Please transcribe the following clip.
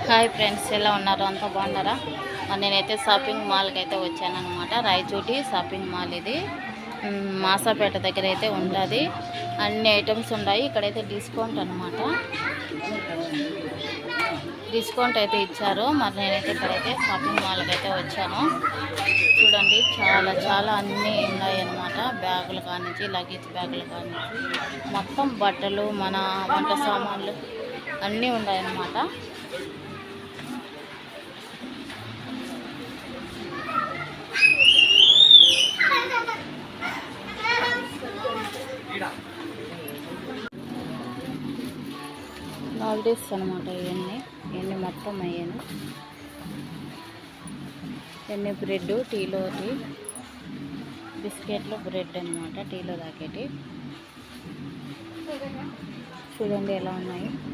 Hi friends, ఎలా ఉన్నారు? అంతా బాగున్నారా? నేనైతే షాపింగ్ మాల్కి అయితే వచ్చాను అనమాట. రాయచోటి షాపింగ్ మాల్ ఇది. మాసాపేట దగ్గర అయితే ఉంటుంది. అన్ని ఐటమ్స్ ఉన్నాయి. ఇక్కడైతే డిస్కౌంట్ అనమాట. డిస్కౌంట్ అయితే ఇచ్చారు. మరి నేనైతే ఇక్కడైతే షాపింగ్ మాల్కి అయితే వచ్చాను. చూడండి, చాలా చాలా అన్నీ ఉన్నాయి అన్నమాట. బ్యాగులు కానించి, లగేజ్ బ్యాగులు కానించి, మొత్తం బట్టలు, మన వంట సామాన్లు అన్నీ ఉన్నాయన్నమాట. నాల్డేస్ అనమాట. ఇవన్నీ మొత్తం అయ్యాను. ఇవన్నీ బ్రెడ్, టీలో టీ బిస్కెట్లు, బ్రెడ్ అనమాట. టీలో తాకేటి చూడండి ఎలా ఉన్నాయి.